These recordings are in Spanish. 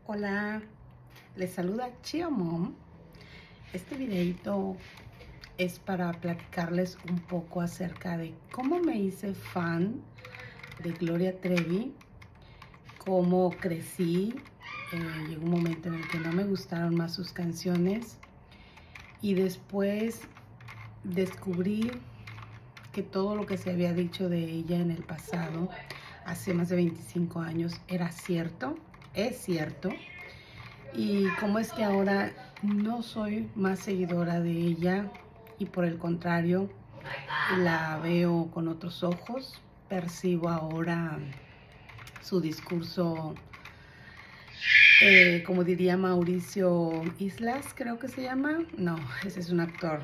Hola, les saluda Chia Mom. Este videito es para platicarles un poco acerca de cómo me hice fan de Gloria Trevi, cómo crecí. Llegó un momento en el que no me gustaron más sus canciones y después descubrí que todo lo que se había dicho de ella en el pasado, hace más de 25 años, era cierto, es cierto. Y cómo es que ahora no soy más seguidora de ella y por el contrario la veo con otros ojos, percibo ahora su discurso, como diría Mauricio Islas, creo que se llama, no, ese es un actor,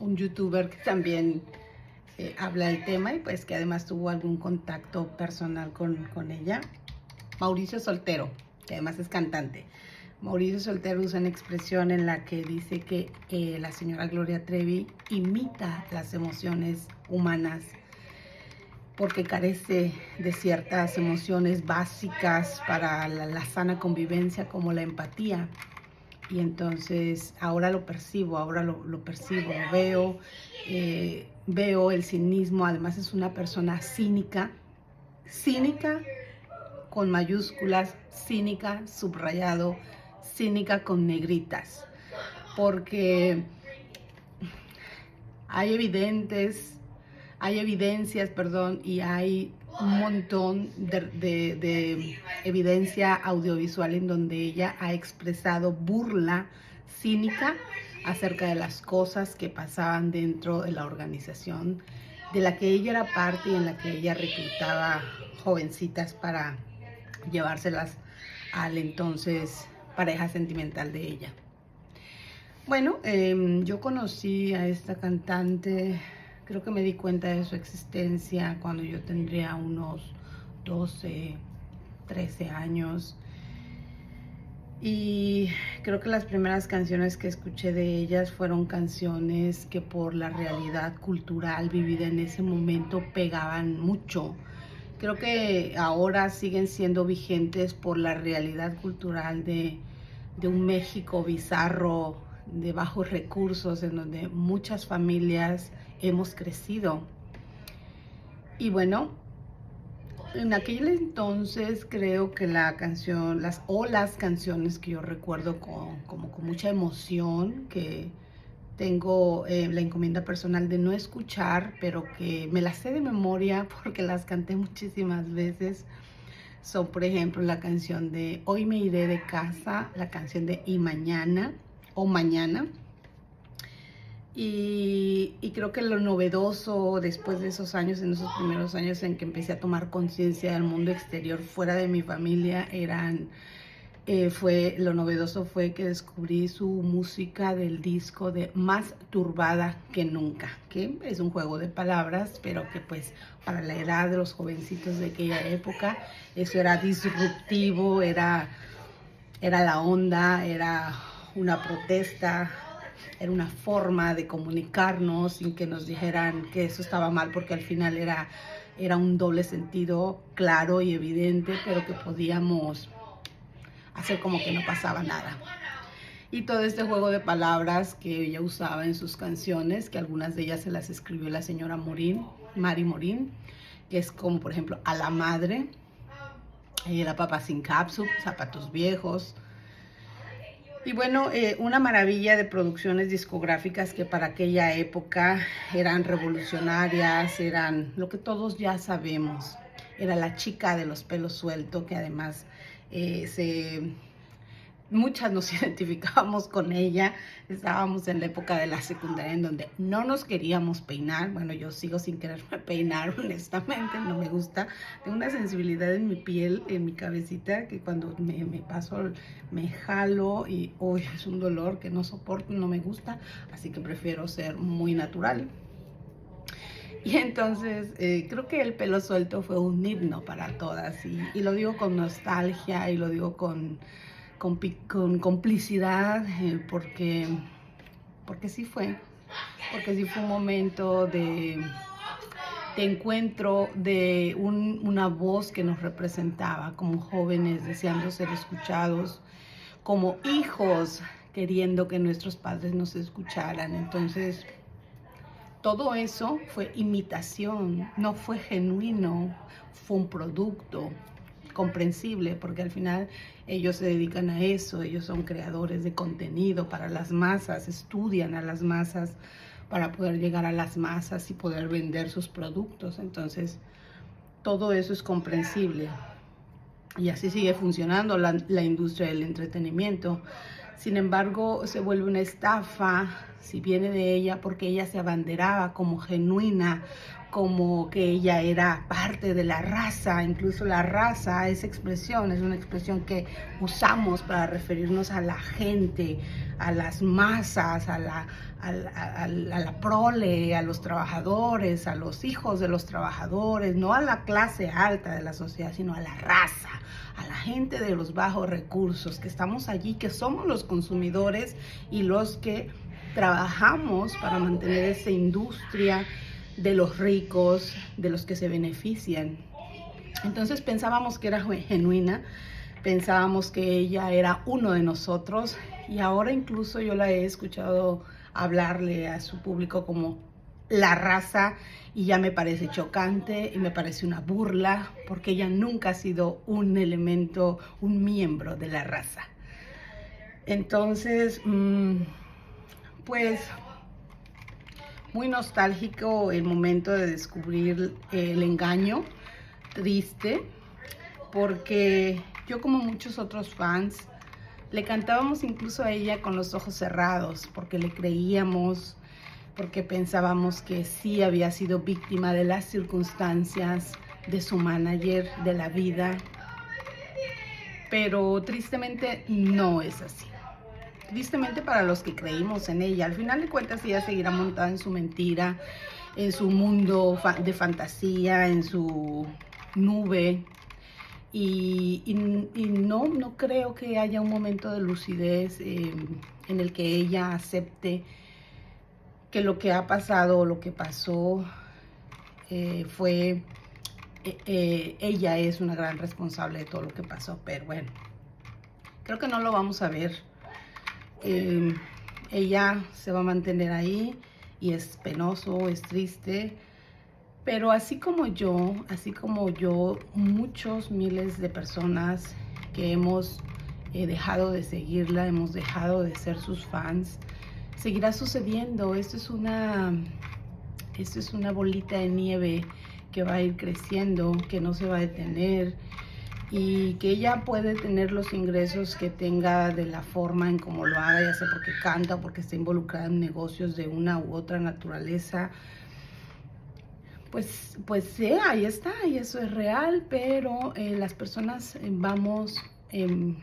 un youtuber que también habla del tema y pues que además tuvo algún contacto personal con ella. Mauricio Soltero, que además es cantante. Mauricio Soltero usa una expresión en la que dice que la señora Gloria Trevi imita las emociones humanas porque carece de ciertas emociones básicas para la sana convivencia, como la empatía. Y entonces ahora lo percibo, veo el cinismo. Además es una persona cínica con mayúsculas, cínica, subrayado, cínica con negritas, porque hay evidencias, y hay un montón de evidencia audiovisual en donde ella ha expresado burla cínica acerca de las cosas que pasaban dentro de la organización de la que ella era parte y en la que ella reclutaba jovencitas para llevárselas al entonces pareja sentimental de ella. Bueno, yo conocí a esta cantante, creo que me di cuenta de su existencia cuando yo tendría unos 12, 13 años. Y creo que las primeras canciones que escuché de ellas fueron canciones que por la realidad cultural vivida en ese momento pegaban mucho. Creo que ahora siguen siendo vigentes por la realidad cultural de un México bizarro, de bajos recursos, en donde muchas familias hemos crecido. Y bueno, en aquel entonces creo que la canción, las canciones que yo recuerdo con mucha emoción, que tengo la encomienda personal de no escuchar, pero que me las sé de memoria porque las canté muchísimas veces, son por ejemplo la canción de Hoy me iré de casa, la canción de Y mañana o Mañana. Y creo que lo novedoso después de esos años, en esos primeros años en que empecé a tomar conciencia del mundo exterior fuera de mi familia, lo novedoso fue que descubrí su música del disco de Más turbada que nunca, que es un juego de palabras, pero que pues para la edad de los jovencitos de aquella época, eso era disruptivo, era la onda, era una protesta, era una forma de comunicarnos sin que nos dijeran que eso estaba mal, porque al final era un doble sentido claro y evidente, pero que podíamos hacer como que no pasaba nada. Y todo este juego de palabras que ella usaba en sus canciones, que algunas de ellas se las escribió la señora Mari Morín, que es como por ejemplo A la Madre, La Papa sin Cápsula, Zapatos Viejos. Y bueno, una maravilla de producciones discográficas que para aquella época eran revolucionarias, eran lo que todos ya sabemos. Era la chica de los pelos sueltos, que además muchas nos identificábamos con ella. Estábamos en la época de la secundaria en donde no nos queríamos peinar. Bueno, yo sigo sin quererme peinar, honestamente, no me gusta. Tengo una sensibilidad en mi piel, en mi cabecita, que cuando me paso me jalo y hoy es un dolor que no soporto, no me gusta, así que prefiero ser muy natural. Y entonces creo que el pelo suelto fue un himno para todas, y lo digo con nostalgia y lo digo con complicidad, porque sí fue un momento de encuentro de una voz que nos representaba como jóvenes deseando ser escuchados, como hijos queriendo que nuestros padres nos escucharan. Entonces, todo eso fue imitación, no fue genuino, fue un producto comprensible, porque al final ellos se dedican a eso, ellos son creadores de contenido para las masas, estudian a las masas para poder llegar a las masas y poder vender sus productos. Entonces, todo eso es comprensible. Y así sigue funcionando la industria del entretenimiento. Sin embargo, se vuelve una estafa si viene de ella, porque ella se abanderaba como genuina, como que ella era parte de la raza. Incluso la raza, esa expresión, es una expresión que usamos para referirnos a la gente, a las masas, a la prole, a los trabajadores, a los hijos de los trabajadores, no a la clase alta de la sociedad, sino a la raza, a la gente de los bajos recursos, que estamos allí, que somos los consumidores y los que trabajamos para mantener esa industria de los ricos, de los que se benefician. Entonces pensábamos que era genuina, pensábamos que ella era uno de nosotros, y ahora incluso yo la he escuchado hablarle a su público como la raza, y ya me parece chocante y me parece una burla, porque ella nunca ha sido un elemento, un miembro de la raza. Entonces, pues muy nostálgico el momento de descubrir el engaño, triste, porque yo, como muchos otros fans, le cantábamos incluso a ella con los ojos cerrados, porque le creíamos, porque pensábamos que sí había sido víctima de las circunstancias, de su manager, de la vida. Pero tristemente no es así. Tristemente para los que creímos en ella. Al final de cuentas, ella seguirá montada en su mentira, en su mundo de fantasía, en su nube. Y no creo que haya un momento de lucidez en el que ella acepte que lo que ha pasado, lo que pasó, ella es una gran responsable de todo lo que pasó. Pero bueno, creo que no lo vamos a ver. Ella se va a mantener ahí, y es penoso, es triste, pero así como yo, muchos miles de personas que hemos dejado de seguirla, hemos dejado de ser sus fans, seguirá sucediendo. Esto es una bolita de nieve que va a ir creciendo, que no se va a detener, y que ella puede tener los ingresos que tenga de la forma en como lo haga, ya sea porque canta o porque está involucrada en negocios de una u otra naturaleza. Pues sí, ahí está, y eso es real, pero las personas vamos en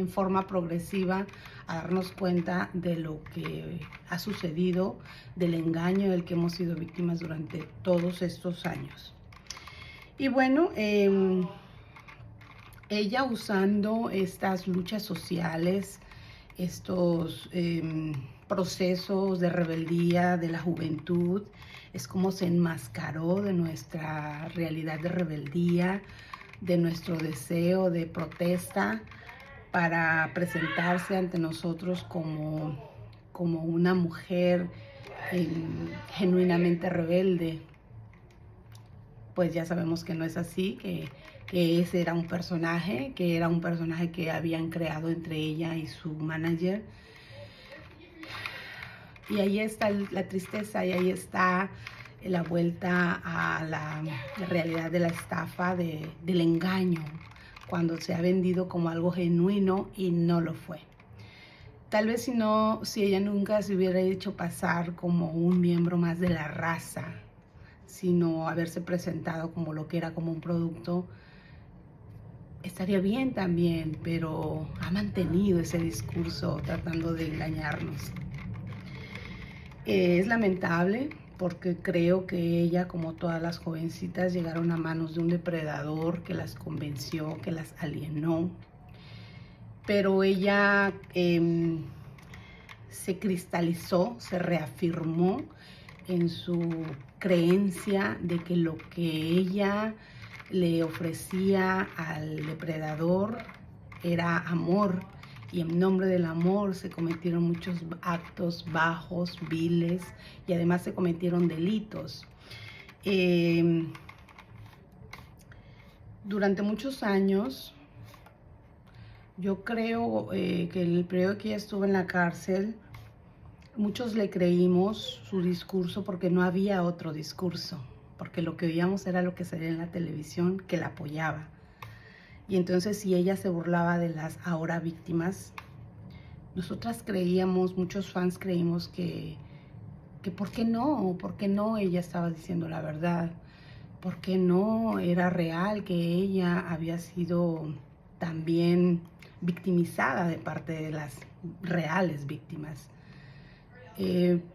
forma progresiva a darnos cuenta de lo que ha sucedido, del engaño del que hemos sido víctimas durante todos estos años. Y bueno, ella, usando estas luchas sociales, estos procesos de rebeldía de la juventud, es como se enmascaró de nuestra realidad de rebeldía, de nuestro deseo de protesta, para presentarse ante nosotros como una mujer genuinamente rebelde. Pues ya sabemos que no es así, que ese era un personaje, que habían creado entre ella y su manager. Y ahí está la tristeza, y ahí está la vuelta a la realidad de la estafa, del engaño, cuando se ha vendido como algo genuino y no lo fue. Tal vez si ella nunca se hubiera hecho pasar como un miembro más de la raza, sino haberse presentado como lo que era, como un producto, estaría bien también, pero ha mantenido ese discurso tratando de engañarnos. Es lamentable, porque creo que ella, como todas las jovencitas, llegaron a manos de un depredador que las convenció, que las alienó. Pero ella se cristalizó, se reafirmó en su creencia de que lo que ella le ofrecía al depredador era amor, y en nombre del amor se cometieron muchos actos bajos, viles, y además se cometieron delitos. Durante muchos años, yo creo que el periodo que ella estuvo en la cárcel, muchos le creímos su discurso porque no había otro discurso, porque lo que oíamos era lo que salía en la televisión que la apoyaba. Y entonces si ella se burlaba de las ahora víctimas, nosotras creíamos, muchos fans creímos que ¿por qué no ella estaba diciendo la verdad? ¿Por qué no era real que ella había sido también victimizada de parte de las reales víctimas?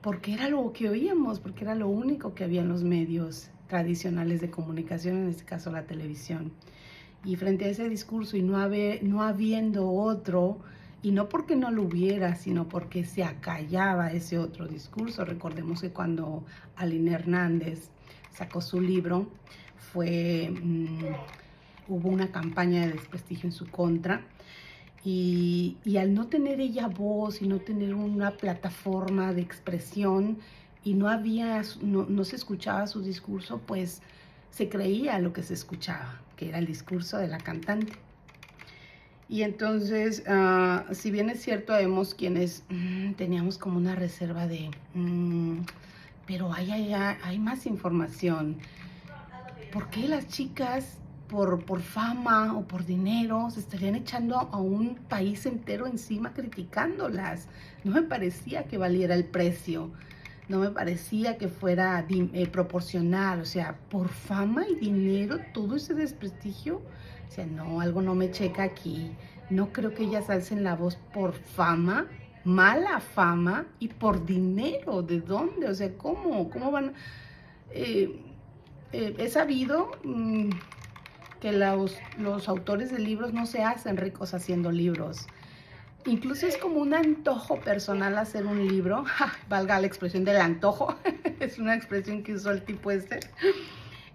Porque era lo que oíamos, porque era lo único que había en los medios tradicionales de comunicación, en este caso la televisión. Y frente a ese discurso y no habiendo otro, y no porque no lo hubiera, sino porque se acallaba ese otro discurso. Recordemos que cuando Aline Hernández sacó su libro, hubo una campaña de desprestigio en su contra, y al no tener ella voz y no tener una plataforma de expresión y no se escuchaba su discurso, pues se creía lo que se escuchaba, que era el discurso de la cantante. Y entonces, si bien es cierto, vemos quienes teníamos como una reserva de, pero hay más información. ¿Por qué las chicas, por fama o por dinero, se estarían echando a un país entero encima criticándolas? No me parecía que valiera el precio. No me parecía que fuera proporcional. O sea, por fama y dinero, todo ese desprestigio. O sea, no, algo no me checa aquí. No creo que ellas alcen la voz por fama, mala fama, y por dinero. ¿De dónde? O sea, ¿cómo van? He sabido que los autores de libros no se hacen ricos haciendo libros. Incluso es como un antojo personal hacer un libro. Valga la expresión del antojo. Es una expresión que usó el tipo este.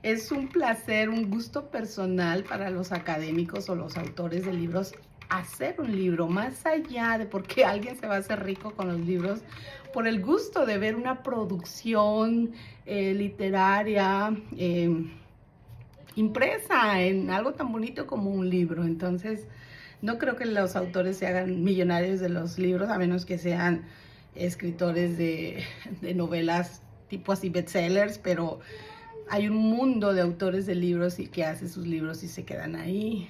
Es un placer, un gusto personal para los académicos o los autores de libros hacer un libro, más allá de porque alguien se va a hacer rico con los libros, por el gusto de ver una producción literaria impresa en algo tan bonito como un libro. Entonces, no creo que los autores se hagan millonarios de los libros, a menos que sean escritores de novelas tipo así bestsellers, pero hay un mundo de autores de libros y que hacen sus libros y se quedan ahí.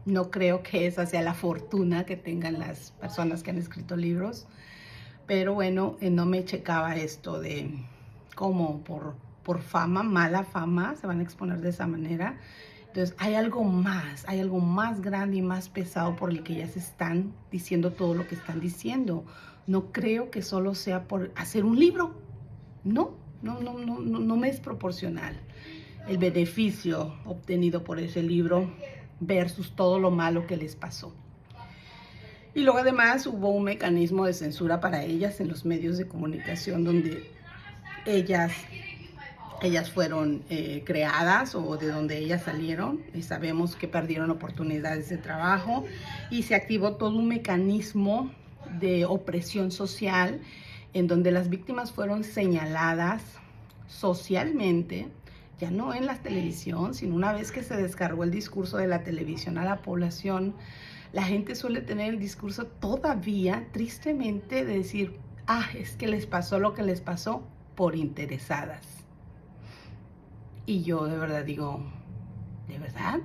No creo que esa sea la fortuna que tengan las personas que han escrito libros, pero bueno, no me checaba esto de cómo por fama, mala fama, se van a exponer de esa manera. Entonces hay algo más grande y más pesado por el que ellas están diciendo todo lo que están diciendo. No creo que solo sea por hacer un libro. No me es proporcional el beneficio obtenido por ese libro versus todo lo malo que les pasó. Y luego además hubo un mecanismo de censura para ellas en los medios de comunicación donde ellas fueron creadas o de donde ellas salieron, y sabemos que perdieron oportunidades de trabajo y se activó todo un mecanismo de opresión social en donde las víctimas fueron señaladas socialmente, ya no en la televisión, sino una vez que se descargó el discurso de la televisión a la población. La gente suele tener el discurso todavía, tristemente, de decir, es que les pasó lo que les pasó por interesadas. Y yo de verdad digo, ¿de verdad?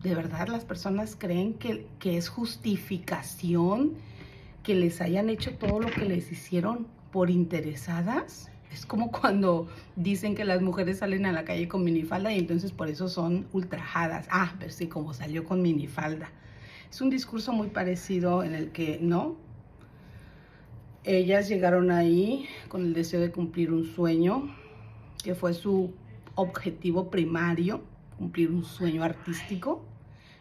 ¿De verdad las personas creen que es justificación que les hayan hecho todo lo que les hicieron por interesadas? Es como cuando dicen que las mujeres salen a la calle con minifalda y entonces por eso son ultrajadas. Pero sí, como salió con minifalda. Es un discurso muy parecido en el que no. Ellas llegaron ahí con el deseo de cumplir un sueño, que fue su objetivo primario, cumplir un sueño artístico,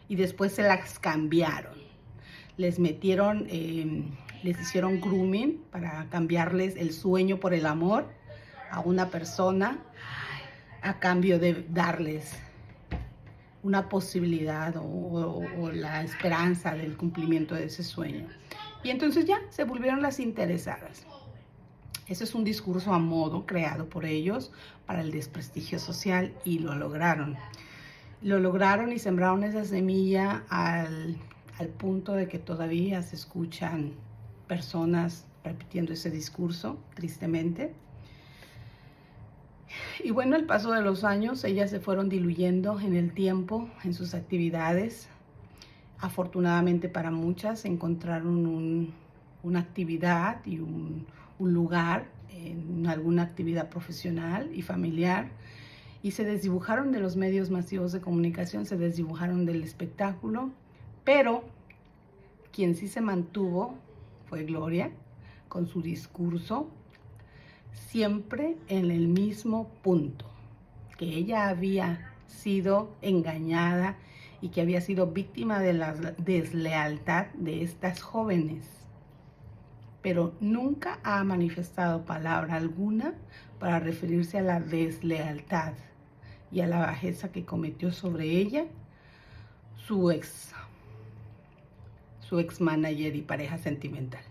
y después se las cambiaron. les metieron, les hicieron grooming para cambiarles el sueño por el amor a una persona a cambio de darles una posibilidad o la esperanza del cumplimiento de ese sueño. Y entonces ya se volvieron las interesadas. Ese es un discurso a modo creado por ellos para el desprestigio social y lo lograron. Lo lograron y sembraron esa semilla al punto de que todavía se escuchan personas repitiendo ese discurso, tristemente. Y bueno, al paso de los años, ellas se fueron diluyendo en el tiempo, en sus actividades. Afortunadamente para muchas encontraron una actividad y un lugar en alguna actividad profesional y familiar, y se desdibujaron de los medios masivos de comunicación, se desdibujaron del espectáculo, pero quien sí se mantuvo fue Gloria, con su discurso, siempre en el mismo punto, que ella había sido engañada y que había sido víctima de la deslealtad de estas jóvenes, pero nunca ha manifestado palabra alguna para referirse a la deslealtad y a la bajeza que cometió sobre ella su ex manager y pareja sentimental.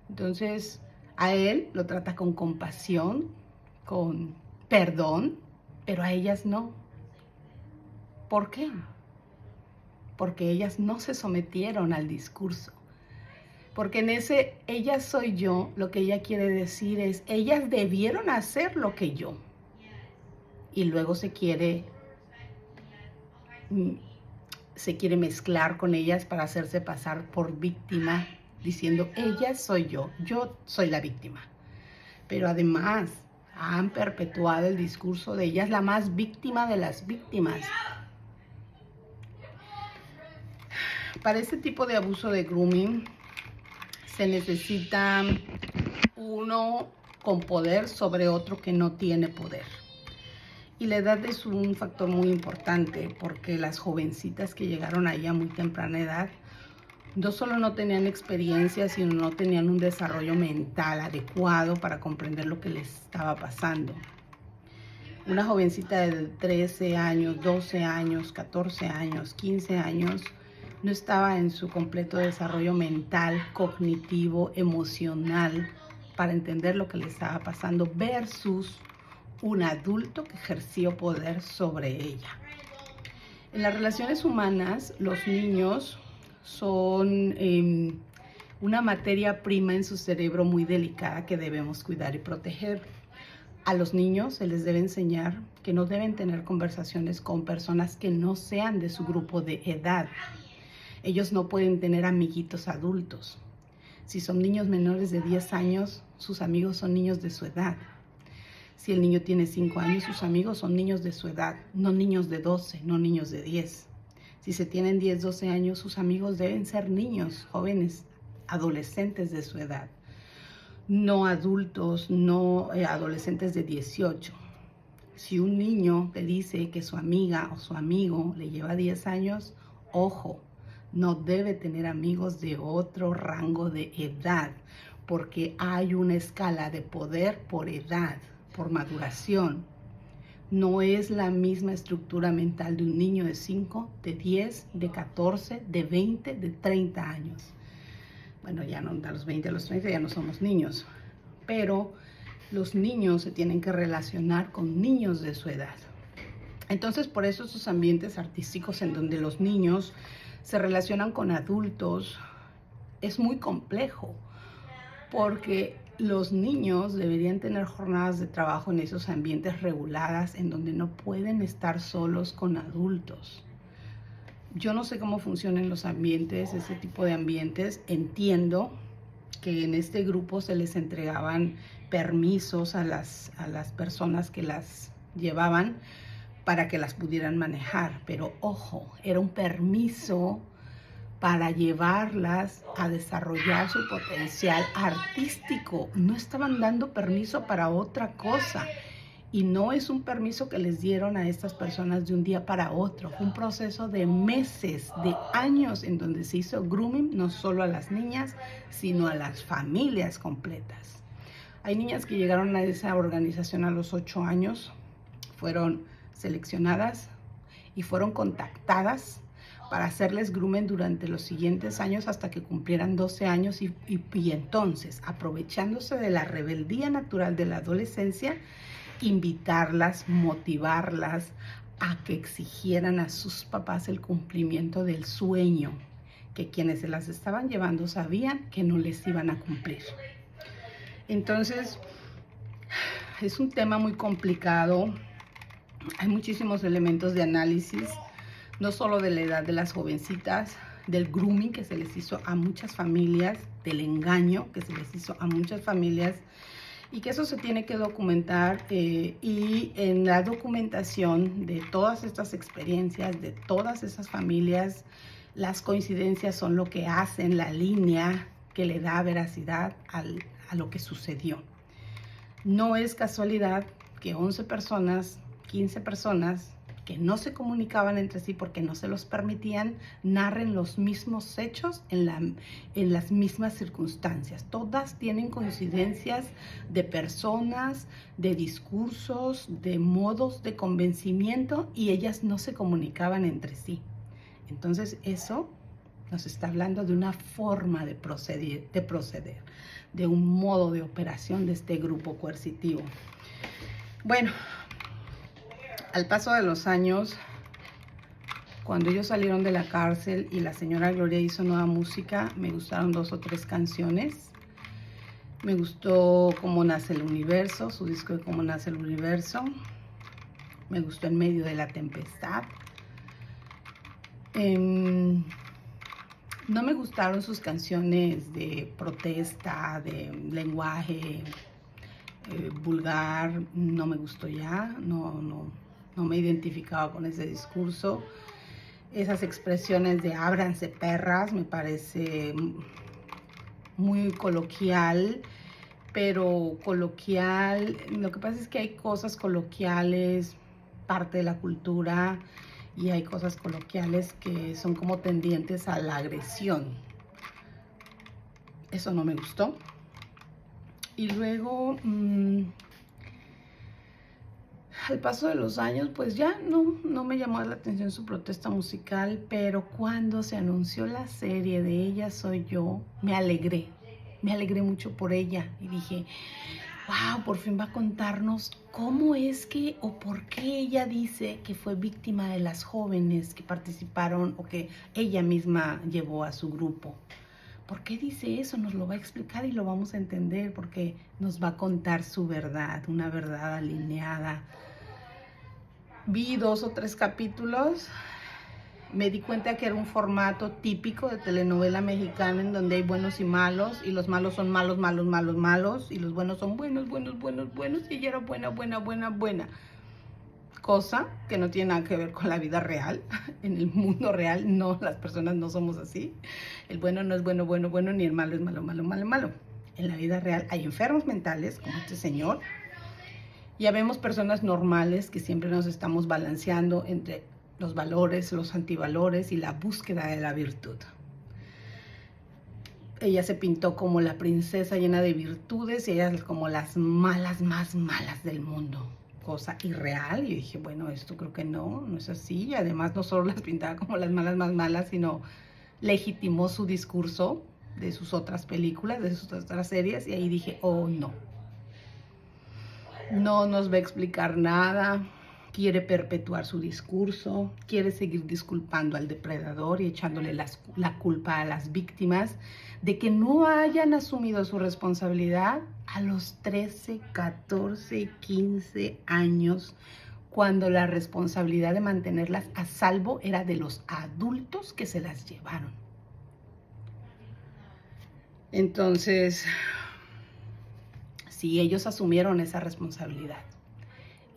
Entonces, a él lo trata con compasión, con perdón, pero a ellas no. ¿Por qué? Porque ellas no se sometieron al discurso. Porque en ese ellas soy yo, lo que ella quiere decir es, ellas debieron hacer lo que yo. Y luego se quiere mezclar con ellas para hacerse pasar por víctima, diciendo, ellas soy yo soy la víctima. Pero además han perpetuado el discurso de ellas, la más víctima de las víctimas. Para este tipo de abuso de grooming se necesita uno con poder sobre otro que no tiene poder. Y la edad es un factor muy importante, porque las jovencitas que llegaron ahí a muy temprana edad no solo no tenían experiencia, sino no tenían un desarrollo mental adecuado para comprender lo que les estaba pasando. Una jovencita de 13 años, 12 años, 14 años, 15 años, no estaba en su completo desarrollo mental, cognitivo, emocional, para entender lo que le estaba pasando, versus un adulto que ejerció poder sobre ella. En las relaciones humanas, los niños son una materia prima en su cerebro muy delicada que debemos cuidar y proteger. A los niños se les debe enseñar que no deben tener conversaciones con personas que no sean de su grupo de edad. Ellos no pueden tener amiguitos adultos. Si son niños menores de 10 años, sus amigos son niños de su edad. Si el niño tiene 5 años, sus amigos son niños de su edad, no niños de 12, no niños de 10. Si se tienen 10, 12 años, sus amigos deben ser niños, jóvenes, adolescentes de su edad. No adultos, no adolescentes de 18. Si un niño te dice que su amiga o su amigo le lleva 10 años, ojo, no debe tener amigos de otro rango de edad, porque hay una escala de poder por edad, por maduración. No es la misma estructura mental de un niño de 5, de 10, de 14, de 20, de 30 años. Bueno, ya no, a los 20, a los 30 ya no somos niños, pero los niños se tienen que relacionar con niños de su edad. Entonces, por eso esos ambientes artísticos en donde los niños se relacionan con adultos es muy complejo, porque los niños deberían tener jornadas de trabajo en esos ambientes reguladas en donde no pueden estar solos con adultos. Yo no sé cómo funcionan los ambientes, ese tipo de ambientes. Entiendo que en este grupo se les entregaban permisos a las personas que las llevaban para que las pudieran manejar, pero ojo, era un permiso para llevarlas a desarrollar su potencial artístico. No estaban dando permiso para otra cosa. Y no es un permiso que les dieron a estas personas de un día para otro. Fue un proceso de meses, de años, en donde se hizo grooming no solo a las niñas, sino a las familias completas. Hay niñas que llegaron a esa organización a los 8 años, fueron seleccionadas y fueron contactadas para hacerles grooming durante los siguientes años hasta que cumplieran 12 años y entonces, aprovechándose de la rebeldía natural de la adolescencia, invitarlas, motivarlas a que exigieran a sus papás el cumplimiento del sueño que quienes se las estaban llevando sabían que no les iban a cumplir. Entonces, es un tema muy complicado. Hay muchísimos elementos de análisis, no solo de la edad de las jovencitas, del grooming que se les hizo a muchas familias, del engaño que se les hizo a muchas familias, y que eso se tiene que documentar, y en la documentación de todas estas experiencias, de todas esas familias, las coincidencias son lo que hacen la línea que le da veracidad a lo que sucedió. No es casualidad que 11 personas, 15 personas que no se comunicaban entre sí porque no se los permitían, narren los mismos hechos en las mismas circunstancias. Todas tienen coincidencias de personas, de discursos, de modos de convencimiento, y ellas no se comunicaban entre sí. Entonces eso nos está hablando de una forma de proceder, de un modo de operación de este grupo coercitivo. Bueno, al paso de los años, cuando ellos salieron de la cárcel y la señora Gloria hizo nueva música, me gustaron 2 o 3 canciones. Me gustó Cómo Nace el Universo, su disco de Cómo Nace el Universo. Me gustó En Medio de la Tempestad. No me gustaron sus canciones de protesta, de lenguaje vulgar. No me gustó ya, no me identificaba con ese discurso. Esas expresiones de ábranse perras me parece muy coloquial, pero coloquial, lo que pasa es que hay cosas coloquiales, parte de la cultura, y hay cosas coloquiales que son como tendientes a la agresión. Eso no me gustó. Y luego, al paso de los años, pues ya no me llamó la atención su protesta musical, pero cuando se anunció la serie de Ella Soy Yo, me alegré mucho por ella y dije, wow, por fin va a contarnos cómo es que o por qué ella dice que fue víctima de las jóvenes que participaron o que ella misma llevó a su grupo. ¿Por qué dice eso? Nos lo va a explicar y lo vamos a entender, porque nos va a contar su verdad, una verdad alineada. Vi 2 o 3 capítulos, me di cuenta que era un formato típico de telenovela mexicana en donde hay buenos y malos, y los malos son malos, malos, malos, malos, y los buenos son buenos, buenos, buenos, buenos, y ella era buena, buena, buena, buena. Cosa que no tiene nada que ver con la vida real. En el mundo real, no, las personas no somos así. El bueno no es bueno, bueno, bueno, ni el malo es malo, malo, malo, malo. En la vida real hay enfermos mentales, como este señor, y habemos personas normales que siempre nos estamos balanceando entre los valores, los antivalores y la búsqueda de la virtud. Ella se pintó como la princesa llena de virtudes y ella como las malas más malas del mundo. Cosa irreal. Y dije, bueno, esto creo que no es así. Y además no solo las pintaba como las malas más malas, sino legitimó su discurso de sus otras películas, de sus otras series. Y ahí dije, oh no. No nos va a explicar nada. Quiere perpetuar su discurso, quiere seguir disculpando al depredador y echándole la culpa a las víctimas de que no hayan asumido su responsabilidad a los 13, 14, 15 años, cuando la responsabilidad de mantenerlas a salvo era de los adultos que se las llevaron. Entonces, sí, ellos asumieron esa responsabilidad.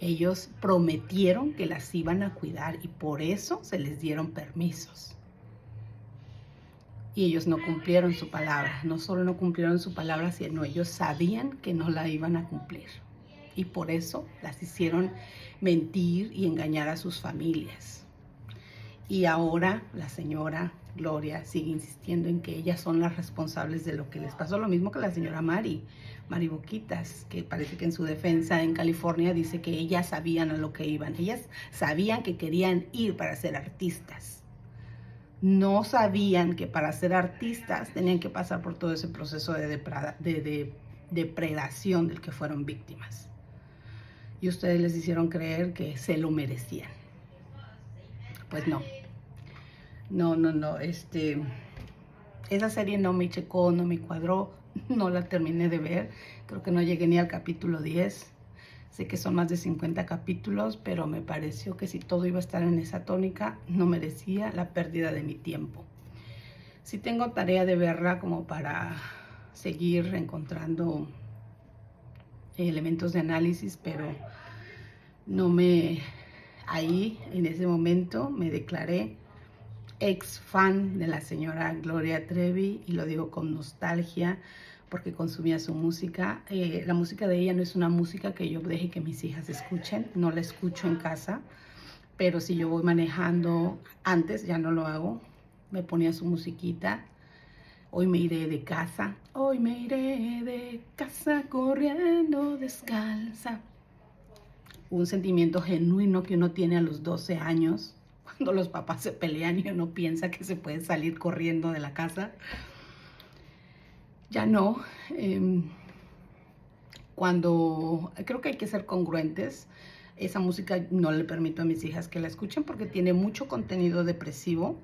Ellos prometieron que las iban a cuidar y por eso se les dieron permisos. Y ellos no cumplieron su palabra. No solo no cumplieron su palabra, sino ellos sabían que no la iban a cumplir. y por eso las hicieron mentir y engañar a sus familias. Y ahora la señora Gloria sigue insistiendo en que ellas son las responsables de lo que les pasó. Lo mismo que la señora Mari Boquitas, que parece que en su defensa en California dice que ellas sabían a lo que iban. Ellas sabían que querían ir para ser artistas. No sabían que para ser artistas tenían que pasar por todo ese proceso de depredación del que fueron víctimas. Y ustedes les hicieron creer que se lo merecían. Pues no. No. Esa serie no me checó, no me cuadró, no la terminé de ver. Creo que no llegué ni al capítulo 10. Sé que son más de 50 capítulos, pero me pareció que si todo iba a estar en esa tónica, no merecía la pérdida de mi tiempo. Sí tengo tarea de verla como para seguir encontrando elementos de análisis, pero ahí en ese momento me declaré ex fan de la señora Gloria Trevi, y lo digo con nostalgia porque consumía su música. La música de ella no es una música que yo deje que mis hijas escuchen, no la escucho en casa, pero si yo voy manejando, antes ya no lo hago, me ponía su musiquita. Hoy me iré de casa, hoy me iré de casa corriendo descalza. Un sentimiento genuino que uno tiene a los 12 años, cuando los papás se pelean y uno piensa que se puede salir corriendo de la casa. Ya no. Creo que hay que ser congruentes. Esa música no le permito a mis hijas que la escuchen porque tiene mucho contenido depresivo.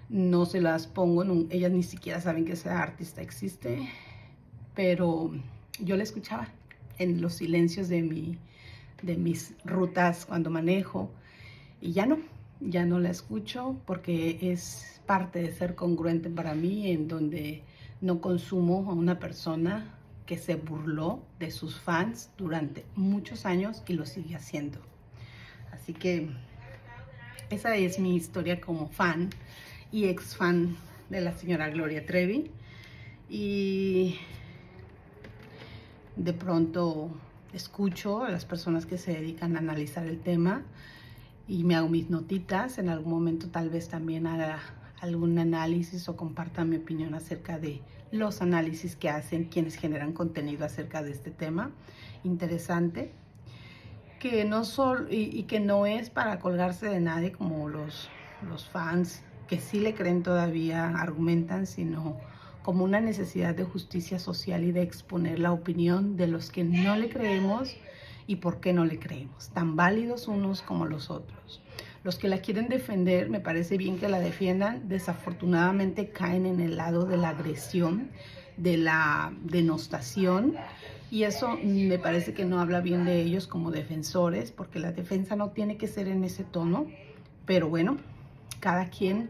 No se las pongo, ellas ni siquiera saben que esa artista existe, pero yo la escuchaba en los silencios de mis rutas cuando manejo, y ya no la escucho porque es parte de ser congruente para mí, en donde no consumo a una persona que se burló de sus fans durante muchos años y lo sigue haciendo. Así que esa es mi historia como fan y ex fan de la señora Gloria Trevi. Y de pronto escucho a las personas que se dedican a analizar el tema y me hago mis notitas. En algún momento tal vez también haga algún análisis o comparta mi opinión acerca de los análisis que hacen quienes generan contenido acerca de este tema interesante, que no es para colgarse de nadie como los fans que sí le creen todavía argumentan, sino como una necesidad de justicia social y de exponer la opinión de los que no le creemos y por qué no le creemos, tan válidos unos como los otros. Los que la quieren defender, me parece bien que la defiendan, desafortunadamente caen en el lado de la agresión, de la denostación, y eso me parece que no habla bien de ellos como defensores, porque la defensa no tiene que ser en ese tono, pero bueno, cada quien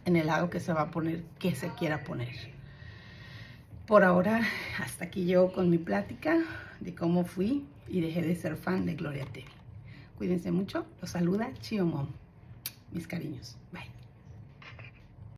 en el lado que se va a poner, que se quiera poner. Por ahora, hasta aquí llego con mi plática de cómo fui y dejé de ser fan de Gloria Trevi. Cuídense mucho, los saluda Chio Mom. Mis cariños, bye.